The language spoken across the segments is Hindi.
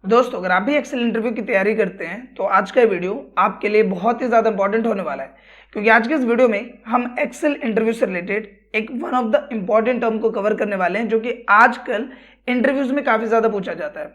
दोस्तों, अगर आप भी एक्सेल इंटरव्यू की तैयारी करते हैं तो आज का वीडियो आपके लिए बहुत ही ज़्यादा इंपॉर्टेंट होने वाला है, क्योंकि आज के इस वीडियो में हम एक्सेल इंटरव्यू से रिलेटेड एक one of the important term को कवर करने वाले हैं, जो कि आजकल इंटरव्यूज में काफ़ी ज़्यादा पूछा जाता है,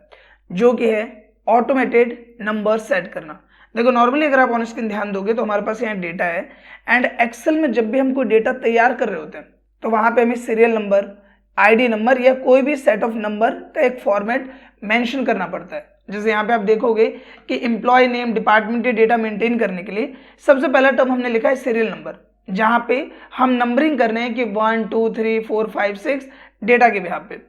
जो कि है ऑटोमेटेड नंबर सेट करना। देखो, नॉर्मली अगर आप ऑन स्क्रीन ध्यान दोगे तो हमारे पास यहाँ डेटा है, एंड एक्सेल में जब भी हम कोई डेटा तैयार कर रहे होते हैं तो वहाँ पे हमें सीरियल नंबर, आईडी नंबर या कोई भी सेट ऑफ नंबर का एक फॉर्मेट मेंशन करना पड़ता है। जैसे यहाँ पे आप देखोगे कि एम्प्लॉय नेम, डिपार्टमेंट के डेटा मेंटेन करने के लिए सबसे पहला टर्म हमने लिखा है सीरियल नंबर, जहाँ पे हम नंबरिंग कर रहे हैं कि 1 2 3 4 5 6 डेटा के बिहाफ पे।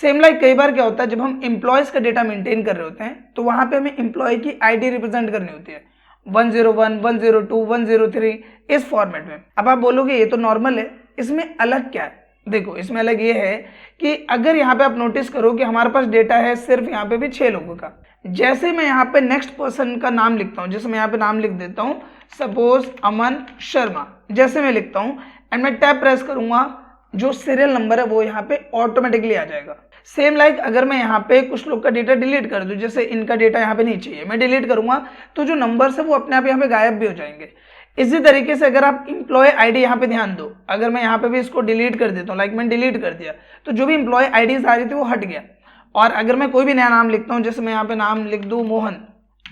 सेम लाइक कई बार क्या होता है, जब हम एम्प्लॉयज का डेटा मेंटेन कर रहे होते हैं तो वहाँ पे हमें एम्प्लॉय की आईडी रिप्रेजेंट करनी होती है 101, 102, 103 इस फॉर्मेट में। अब आप बोलोगे ये तो नॉर्मल है, इसमें अलग क्या है? देखो, इसमें अलग ये है कि अगर यहाँ पे आप नोटिस करो कि हमारे पास डेटा है सिर्फ यहाँ पे भी 6 लोगों का। जैसे मैं यहाँ पे नेक्स्ट पर्सन का नाम लिखता हूँ, जैसे मैं यहाँ पे नाम लिख देता हूँ सपोज अमन शर्मा, जैसे मैं लिखता हूँ एंड मैं टैब प्रेस करूंगा, जो सीरियल नंबर है वो यहाँ पे ऑटोमेटिकली आ जाएगा। सेम लाइक अगर मैं यहाँ पे कुछ लोग का डेटा डिलीट कर दूं, जैसे इनका डेटा यहाँ पे नहीं चाहिए, मैं डिलीट करूंगा तो जो नंबर्स है वो अपने आप यहाँ पे गायब भी हो जाएंगे। इसी तरीके से अगर आप एम्प्लॉय आईडी यहाँ पे ध्यान दो, अगर मैं यहाँ पे भी इसको डिलीट कर देता हूँ, लाइक मैंने डिलीट कर दिया तो जो भी एम्प्लॉय आईडीज आ रही थी वो हट गया। और अगर मैं कोई भी नया नाम लिखता हूँ, जैसे मैं यहाँ पे नाम लिख दूँ मोहन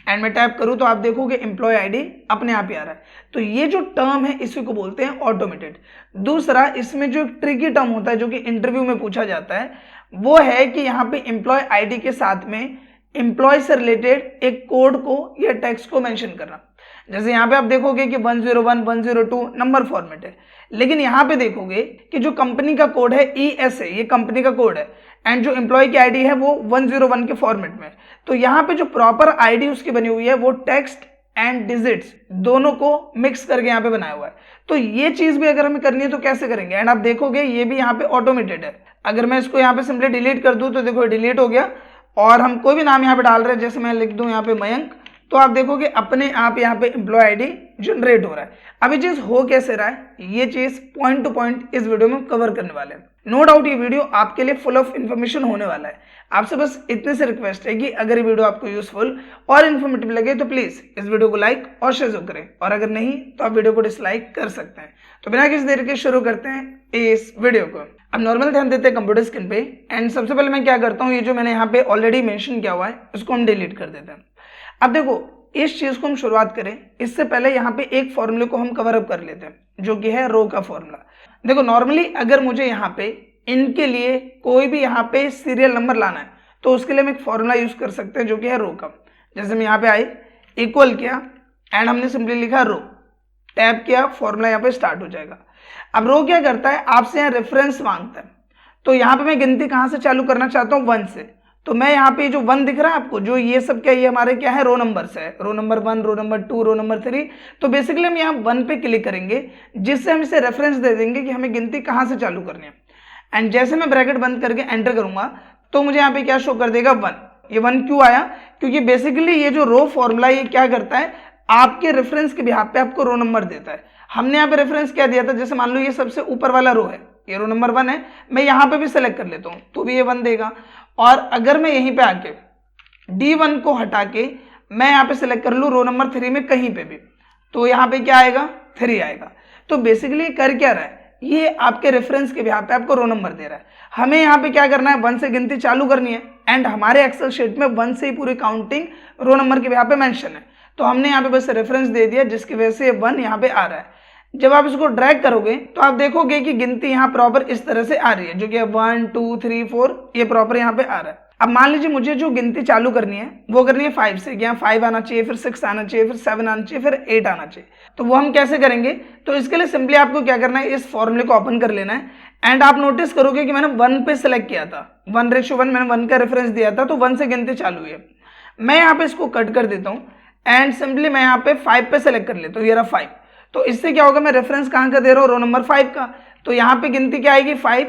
एंड मैं टैप करूँ तो आप देखोगे एम्प्लॉय आईडी अपने आप ही आ रहा है। तो ये जो टर्म है इसी को बोलते हैं ऑटोमेटेड। दूसरा, इसमें जो एक ट्रिकी टर्म होता है जो कि इंटरव्यू में पूछा जाता है, वो है कि यहाँ पे एम्प्लॉय आईडी के साथ में एम्प्लॉय से रिलेटेड एक कोड को या टेक्स्ट को मेंशन करना। जैसे यहाँ पे आप देखोगे कि 101, 102 नंबर फॉर्मेट है, लेकिन यहाँ पे देखोगे कि जो कंपनी का कोड है ES है, ये कंपनी का कोड है, एंड जो एम्प्लॉय की आईडी है वो 101 के फॉर्मेट में। तो यहाँ पे जो प्रॉपर आईडी उसकी बनी हुई है वो टेक्स्ट एंड डिजिट्स दोनों को मिक्स करके यहाँ पे बनाया हुआ है। तो ये चीज भी अगर हमें करनी है तो कैसे करेंगे? एंड आप देखोगे ये भी यहाँ पे ऑटोमेटेड है। अगर मैं इसको यहाँ पे सिंपली डिलीट कर दूं तो देखो डिलीट हो गया, और हम कोई भी नाम यहाँ पे डाल रहे हैं, जैसे मैं लिख दूं यहाँ पे मयंक, तो आप देखोगे अपने आप यहाँ पे एम्प्लॉय आईडी जनरेट हो रहा है। अब ये चीज हो कैसे रहा है, ये चीज पॉइंट टू पॉइंट इस वीडियो में कवर करने वाले हैं। नो डाउट ये वीडियो आपके लिए फुल ऑफ इन्फॉर्मेशन होने वाला है। आपसे बस इतने से रिक्वेस्ट है कि अगर ये वीडियो आपको यूजफुल और इन्फॉर्मेटिव लगे तो प्लीज इस वीडियो को लाइक और शेयर जरूर करें, और अगर नहीं तो आप वीडियो को डिसलाइक कर सकते हैं। तो बिना किसी देर के शुरू करते हैं इस वीडियो को। अब नॉर्मल ध्यान देते हैं कंप्यूटर स्क्रीन पे, एंड सबसे पहले मैं क्या करता हूँ, ये जो मैंने यहाँ पे ऑलरेडी मेंशन किया हुआ है इसको हम डिलीट कर देते हैं। अब देखो, इस चीज को हम शुरुआत करें इससे पहले यहाँ पे एक फॉर्मूले को हम कवर अप कर लेते हैं, जो कि है रो का फॉर्मूला। देखो, नॉर्मली अगर मुझे यहाँ पे इनके लिए कोई भी यहाँ पे सीरियल नंबर लाना है तो उसके लिए हम एक फॉर्मूला यूज कर सकते हैं, जो कि है रो का। जैसे मैं यहाँ पे आई, इक्वल किया एंड हमने सिंपली लिखा रो, टैप किया, फॉर्मूला यहाँ पे स्टार्ट हो जाएगा। अब रो क्या करता है, आपसे यहाँ रेफरेंस मांगता है। तो यहाँ पे मैं गिनती कहाँ से चालू करना चाहता हूँ, 1 से। तो मैं यहाँ पे जो 1 दिख रहा है आपको, जो ये सब क्या, ये हमारे क्या है, रो नंबर्स है, row number 1, row number 2, row number 3। तो बेसिकली हम यहाँ 1 पे क्लिक करेंगे, जिससे हम इसे रेफरेंस दे देंगे कि हमें गिनती कहाँ से चालू करनी है। एंड जैसे मैं ब्रैकेट बंद करके एंटर करूंगा तो मुझे यहाँ पे क्या शो कर देगा, 1। ये 1 क्यों आया? क्योंकि बेसिकली ये जो रो फॉर्मूला ये क्या करता है, आपके रेफरेंस के बिहाफ पे आपको रो नंबर देता है। हमने यहाँ पे रेफरेंस क्या दिया था, जैसे मान लो ये सबसे ऊपर वाला रो है, ये रो नंबर 1 है, मैं यहाँ पे भी सेलेक्ट कर लेता हूँ तो भी ये 1 देगा। और अगर मैं यहीं पे आके D1 को हटा के मैं यहाँ पे सेलेक्ट कर लूँ रो नंबर 3 में कहीं पे भी, तो यहाँ पे क्या आएगा, 3 आएगा। तो बेसिकली कर क्या रहा है, ये आपके रेफरेंस के बिहाफ पे आपको रो नंबर दे रहा है। हमें यहाँ पे क्या करना है, 1 से गिनती चालू करनी है, एंड हमारे एक्सेल शीट में 1 से ही पूरी काउंटिंग रो नंबर के बिहाफ पे मेंशन है। तो हमने यहाँ पे बस रेफरेंस दे दिया, जिसकी वजह से 1 यहाँ पे आ रहा है। जब आप इसको ड्रैग करोगे तो आप देखोगे कि गिनती यहाँ प्रॉपर इस तरह से आ रही है, जो कि 1 2 3 4 ये प्रॉपर यहाँ पे आ रहा है। अब मान लीजिए मुझे जो गिनती चालू करनी है वो करनी है 5 से, यहाँ 5 आना चाहिए, फिर 6 आना चाहिए, फिर 7 आना चाहिए, फिर 8 आना चाहिए। तो वो हम कैसे करेंगे? तो इसके लिए सिंपली आपको क्या करना है, इस फॉर्मूले को ओपन कर लेना है, एंड आप नोटिस करोगे कि मैंने 1 पे सिलेक्ट किया था, 1:1 मैंने 1 का रेफरेंस दिया था, तो 1 से गिनती चालू है। मैं यहाँ पे इसको कट कर देता हूँ एंड सिंपली मैं यहाँ पे 5 पे सिलेक्ट कर लेता हूँ, ये रहा 5। तो इससे क्या होगा, मैं रेफरेंस कहाँ का दे रहा हूँ, रो नंबर 5 का। तो यहाँ पे गिनती क्या आएगी, 5,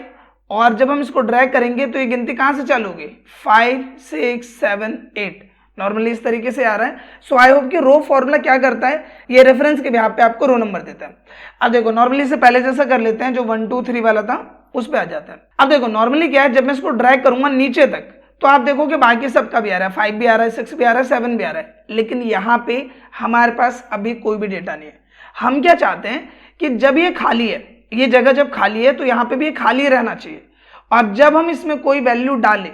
और जब हम इसको ड्रैग करेंगे तो ये गिनती कहाँ से चालू होगी, 5 6 7 8। नॉर्मली इस तरीके से आ रहा है। सो आई होप कि रो फॉर्मूला क्या करता है, ये रेफरेंस के बिहाफ पे आपको रो नंबर देता है। अब देखो, नॉर्मली से पहले जैसा कर लेते हैं, जो 1 2 3 वाला था उस पे आ जाता है। अब देखो, नॉर्मली क्या है, जब मैं इसको ड्रैग करूंगा नीचे तक तो आप देखो कि बाकी सबका भी आ रहा है, 5 भी आ रहा है, 6 भी आ रहा है, 7 भी आ रहा है, लेकिन यहाँ पे हमारे पास अभी कोई भी डेटा नहीं है। हम क्या चाहते हैं कि जब ये खाली है, ये जगह जब खाली है तो यहाँ पे भी ये खाली रहना चाहिए, और जब हम इसमें कोई वैल्यू डालें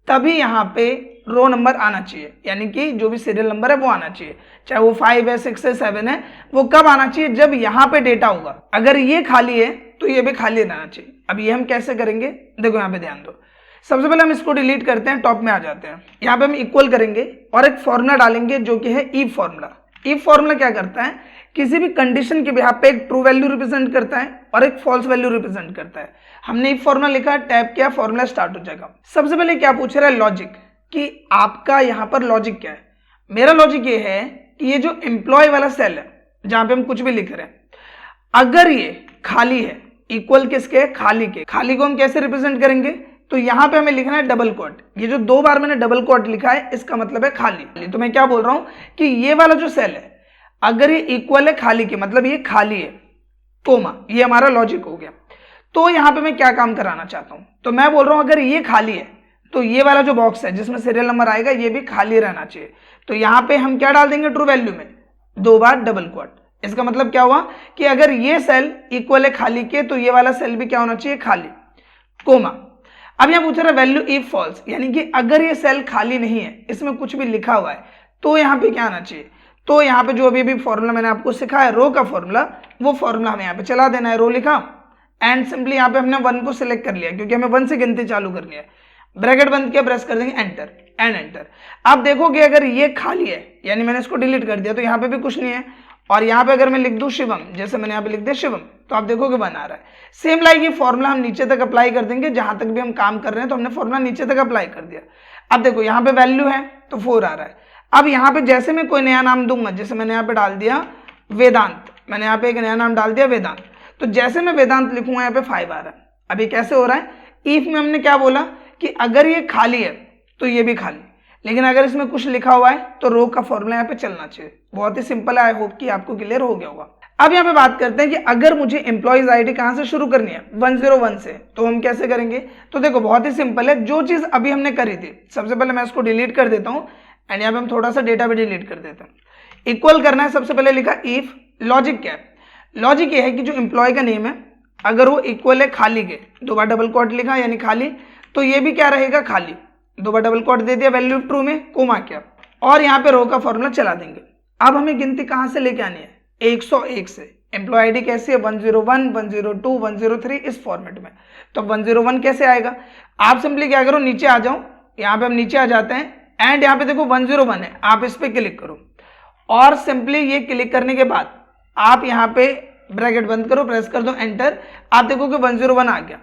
तभी यहाँ पे रो नंबर आना चाहिए, यानी कि जो भी सीरियल नंबर है वो आना चाहिए, चाहे वो 5 है, 6 है, 7 है, वो कब आना चाहिए, जब यहाँ पे डेटा होगा। अगर ये खाली है तो ये भी खाली रहना चाहिए। अब ये हम कैसे करेंगे, देखो यहाँ पे ध्यान दो। सबसे पहले हम इसको डिलीट करते हैं, टॉप में आ जाते हैं। यहाँ पे हम इक्वल करेंगे और एक फॉर्मूला डालेंगे जो कि है इफ फॉर्मूला। इफ फॉर्मूला क्या करता है, किसी भी कंडीशन के बिहाफ पे एक ट्रू वैल्यू रिप्रेजेंट करता है और एक फॉल्स वैल्यू रिप्रेजेंट करता है। हमने इफ फॉर्मूला लिखा, टैप किया, फॉर्मूला स्टार्ट हो जाएगा। सबसे पहले क्या पूछ रहा है, लॉजिक, कि आपका यहाँ पर लॉजिक क्या है। मेरा लॉजिक ये है कि ये जो एम्प्लॉय वाला सेल है जहां पे हम कुछ भी लिख रहे हैं, अगर ये खाली है, इक्वल किसके, खाली के, खाली को हम कैसे रिप्रेजेंट करेंगे, तो यहाँ पे हमें लिखना है डबल कोट। ये जो 2 बार मैंने डबल कोट लिखा है इसका मतलब है खाली। तो मैं क्या बोल रहा हूं कि ये वाला जो सेल है अगर ये इक्वल है खाली के, मतलब ये खाली है, कोमा, ये हमारा लॉजिक हो गया। तो यहाँ पे मैं क्या काम कराना चाहता हूं, तो मैं बोल रहा हूं अगर ये खाली है तो ये वाला जो बॉक्स है जिसमें सीरियल नंबर आएगा ये भी खाली रहना चाहिए। तो यहाँ पे हम क्या डाल देंगे, ट्रू वैल्यू में 2 बार डबल कोट। इसका मतलब क्या हुआ कि अगर ये सेल इक्वल है खाली के तो ये वाला सेल भी क्या होना चाहिए, खाली, कोमा। अब यहाँ पूछ रहा है वैल्यू इफ फॉल्स, यानी कि अगर ये सेल खाली नहीं है, इसमें कुछ भी लिखा हुआ है, तो यहाँ पे क्या आना चाहिए, तो यहाँ पे जो अभी फॉर्मूला मैंने आपको सिखाया रो का फॉर्मूला, वो फॉर्मूला हमें यहाँ पे चला देना है। रो लिखा एंड सिंपली यहाँ पे हमने 1 को सिलेक्ट कर लिया क्योंकि हमें 1 से गिनती चालू करनी है। ब्रैकेट बंद किया, प्रेस कर देंगे एंटर एंड एंटर। आप देखोगे अगर ये खाली है, यानी मैंने इसको डिलीट कर दिया, तो यहाँ पे भी कुछ नहीं है, और यहाँ पे अगर मैं लिख दूं शिवम, जैसे मैंने यहाँ पे लिख दिया शिवम, तो आप देखोगे 1 आ रहा है। सेम लाइक ये फॉर्मूला हम नीचे तक अप्लाई कर देंगे, जहां तक भी हम काम कर रहे हैं तो हमने फॉर्मूला नीचे तक अप्लाई कर दिया। अब देखो यहाँ पे वैल्यू है तो 4 आ रहा है। अब यहाँ पे जैसे मैं कोई नया नाम दूंगा, जैसे मैंने यहाँ पे डाल दिया वेदांत, मैंने यहाँ पे एक नया नाम डाल दिया वेदांत, तो जैसे मैं वेदांत लिखूंगा यहाँ पे 5 आ रहा है। अभी कैसे हो रहा है, इफ में हमने क्या बोला कि अगर ये खाली है तो ये भी खाली, लेकिन अगर इसमें कुछ लिखा हुआ है तो रो का फॉर्मूला यहाँ पे चलना चाहिए। बहुत ही सिंपल है, आई होप कि आपको क्लियर हो गया होगा। अब यहाँ पे बात करते हैं कि अगर मुझे एम्प्लॉइज आईडी कहां से शुरू करनी है, 101 से, तो हम कैसे करेंगे। तो देखो बहुत ही सिंपल है, जो चीज अभी हमने करी थी, सबसे पहले मैं इसको डिलीट कर देता हूँ एंड यहाँ पे हम थोड़ा सा डेटा भी डिलीट कर देते हैं। इक्वल करना है, सबसे पहले लिखा इफ, लॉजिक क्या है, लॉजिक ये है कि जो एम्प्लॉय का नेम है अगर वो इक्वल है खाली के, 2 बार डबल कोट लिखा यानी खाली, तो ये भी क्या रहेगा, खाली, 2 बार डबल कोट दे दिया, वैल्यू ट्रू में, कोमा किया, और यहाँ पे रो का फॉर्मूला चला देंगे। अब हमें गिनती कहां से लेके आनी है, 101 से। एम्प्लॉय आईडी कैसी है, 101, 102, 103, इस फॉर्मेट में। तो 101 कैसे आएगा, आप सिंपली क्या करो, नीचे आ जाओ, यहाँ पे हम नीचे आ जाते हैं एंड यहाँ पे देखो 101 है, आप इस पे क्लिक करो और सिंपली ये क्लिक करने के बाद आप यहाँ पे ब्रैकेट बंद करो, प्रेस कर दो एंटर, आप देखो कि 101 आ गया।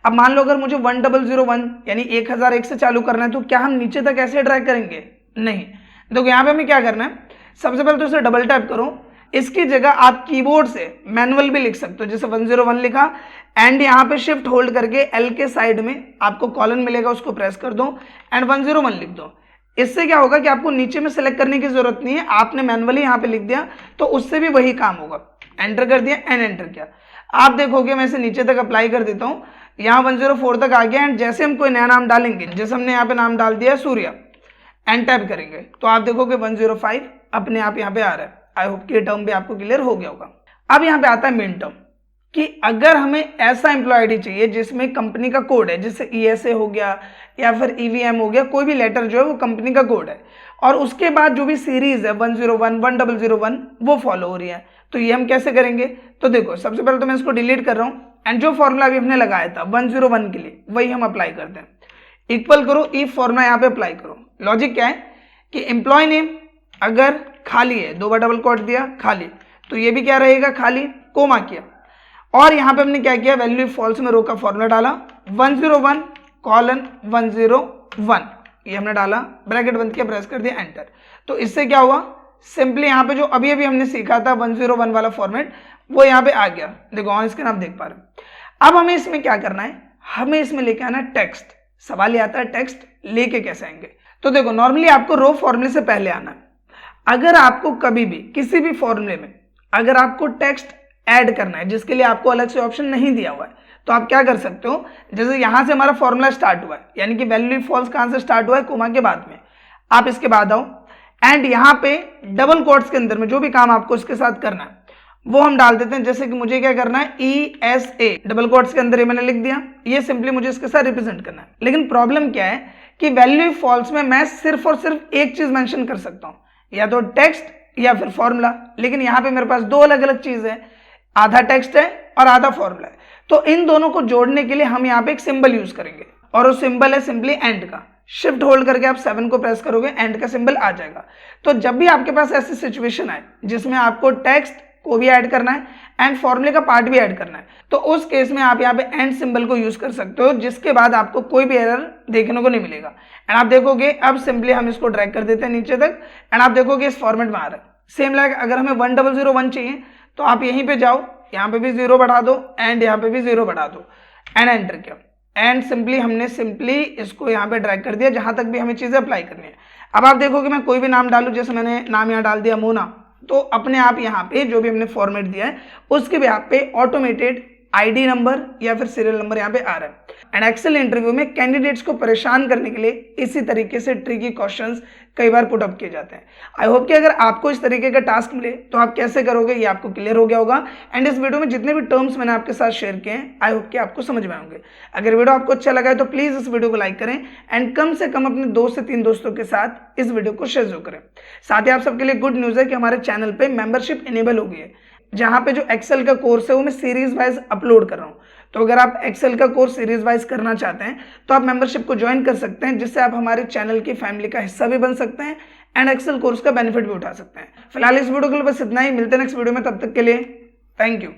अब मान लो अगर मुझे 1001 यानी 1001 से चालू करना है, तो क्या हम नीचे तक ऐसे ड्रैग करेंगे, नहीं। देखो यहाँ पे हमें क्या करना है, सबसे पहले तो इसे डबल टैप करो, इसकी जगह आप कीबोर्ड से मैनुअल भी लिख सकते हो, जैसे 101 लिखा एंड यहाँ पे शिफ्ट होल्ड करके एल के साइड में आपको कॉलन मिलेगा, उसको प्रेस कर दो एंड 101 लिख दो। इससे क्या होगा कि आपको नीचे में सेलेक्ट करने की जरूरत नहीं है, आपने मैनुअली यहाँ पे लिख दिया तो उससे भी वही काम होगा। एंटर कर दिया एंड एंटर किया, आप देखोगे मैं इसे नीचे तक अप्लाई कर देता हूँ, यहाँ 104 तक आ गया एंड जैसे हम कोई नया नाम डालेंगे, जैसे हमने यहाँ पे नाम डाल दिया सूर्या एंड टैप करेंगे तो आप देखोगे 105 अपने आप यहाँ पे आ रहा है। आई होप कि ये टर्म भी आपको क्लियर हो गया होगा। अब यहाँ पे आता है मेन टर्म कि अगर हमें ऐसा एम्प्लॉय आईडी चाहिए जिसमें कंपनी का कोड है, जैसे ESA हो गया या फिर EVM हो गया, कोई भी लेटर जो है वो कंपनी का कोड है और उसके बाद जो भी सीरीज है 101, 1001 वो फॉलो हो रही है, तो ये हम कैसे करेंगे। तो देखो सबसे पहले तो मैं इसको डिलीट कर रहा हूँ एंड जो फॉर्मूला अभी हमने लगाया था 101 के लिए वही हम अप्लाई करते हैं। इक्वल करो, इफ फॉर्मूला यहाँ पे अप्लाई करो। लॉजिक क्या है कि एम्प्लॉय नेम अगर खाली है, 2 बार डबल कोट दिया खाली, तो ये भी क्या रहेगा, खाली, कोमा किया और यहाँ पे हमने क्या किया, वैल्यू फॉल्स में रो का फॉर्मूला डाला 101:101 ये हमने डाला, ब्रैकेट बंद किया, प्रेस कर दिया एंटर। तो इससे क्या हुआ, सिंपली यहाँ पे जो अभी अभी हमने सीखा था 101 वाला फॉर्मेट वो यहाँ पे आ गया। देखो ऑन स्क्रीन आप देख पा रहे हो। अब हमें इसमें क्या करना है, हमें इसमें लेके आना टेक्स्ट। सवाल ये आता है टेक्स्ट लेके कैसे आएंगे। तो देखो नॉर्मली आपको रो फॉर्मूले से पहले आना है। अगर आपको कभी भी किसी भी फॉर्मूले में अगर आपको टेक्स्ट ऐड करना है जिसके लिए आपको अलग से ऑप्शन नहीं दिया हुआ है, तो आप क्या कर सकते हो, जैसे यहाँ से हमारा फॉर्मूला स्टार्ट हुआ है, यानी कि वैल्यू फॉल्स कहाँ से स्टार्ट हुआ है, कोमा के बाद में, आप इसके बाद आओ एंड यहाँ पे डबल कोट्स के अंदर में जो भी काम आपको इसके साथ करना है वो हम डाल देते हैं। जैसे कि मुझे क्या करना है, ESA डबल कोट्स के अंदर ये मैंने लिख दिया, ये सिंपली मुझे इसके साथ रिप्रेजेंट करना है। लेकिन प्रॉब्लम क्या है कि वैल्यू फॉल्स में मैं सिर्फ और सिर्फ एक चीज मेंशन कर सकता हूं, या तो टेक्स्ट या फिर फॉर्मूला, लेकिन यहाँ पे मेरे पास दो अलग अलग चीज है, आधा टेक्स्ट है और आधा फॉर्मूला है। तो इन दोनों को जोड़ने के लिए हम यहाँ पे एक सिंबल यूज करेंगे और वो सिंबल है सिंपली एंड का। शिफ्ट होल्ड करके आप 7 को प्रेस करोगे, एंड का सिंबल आ जाएगा। तो जब भी आपके पास ऐसी सिचुएशन आए जिसमें आपको टेक्स्ट को भी ऐड करना है एंड फॉर्मूले का पार्ट भी ऐड करना है, तो उस केस में आप यहाँ पे एंड सिंबल को यूज कर सकते हो, जिसके बाद आपको कोई भी एरर देखने को नहीं मिलेगा। एंड आप देखोगे अब सिंपली हम इसको ड्रैग कर देते हैं नीचे तक एंड आप देखोगे इस फॉर्मेट में आ रहा है। सेम लाइक अगर हमें 1001 चाहिए तो आप यहीं पे जाओ, यहाँ पे भी 0 बढ़ा दो एंड यहाँ पे भी 0 बढ़ा दो एंड एंटर किया एंड सिंपली हमने सिंपली इसको यहाँ पे ड्रैग कर दिया जहां तक भी हमें चीजें अप्लाई करनी है। अब आप देखोगे मैं कोई भी नाम डालूं, जैसे मैंने नाम यहाँ डाल दिया मोना, तो अपने आप यहाँ पे जो भी हमने फॉर्मेट दिया है उसके भी यहाँ पे ऑटोमेटेड आईडी नंबर या फिर सीरियल नंबर यहाँ पे आ रहा है। एंड एक्सेल इंटरव्यू में कैंडिडेट्स को परेशान करने के लिए इसी तरीके से ट्रिकी क्वेश्चंस कई बार पुट अप किए जाते हैं। आई होप कि अगर आपको इस तरीके का टास्क मिले तो आप कैसे करोगे ये आपको क्लियर हो गया होगा। एंड इस वीडियो में जितने भी टर्म्स मैंने आपके साथ शेयर किए हैं आई होप कि आपको समझ में आएंगे। अगर वीडियो आपको अच्छा लगा है तो प्लीज इस वीडियो को लाइक करें एंड कम से कम अपने 2 से 3 दोस्तों के साथ इस वीडियो को शेयर करें। साथ ही आप सबके लिए गुड न्यूज है कि हमारे चैनल पे मेंबरशिप इनेबल हो गई है, जहां पे जो एक्सेल का कोर्स है वो मैं सीरीज वाइज अपलोड कर रहा हूं। तो अगर आप एक्सेल का कोर्स सीरीज वाइज करना चाहते हैं तो आप मेंबरशिप को ज्वाइन कर सकते हैं, जिससे आप हमारे चैनल की फैमिली का हिस्सा भी बन सकते हैं एंड एक्सेल कोर्स का बेनिफिट भी उठा सकते हैं। फिलहाल इस वीडियो के लिए बस इतना ही, मिलते हैं नेक्स्ट वीडियो में, तब तक के लिए थैंक यू।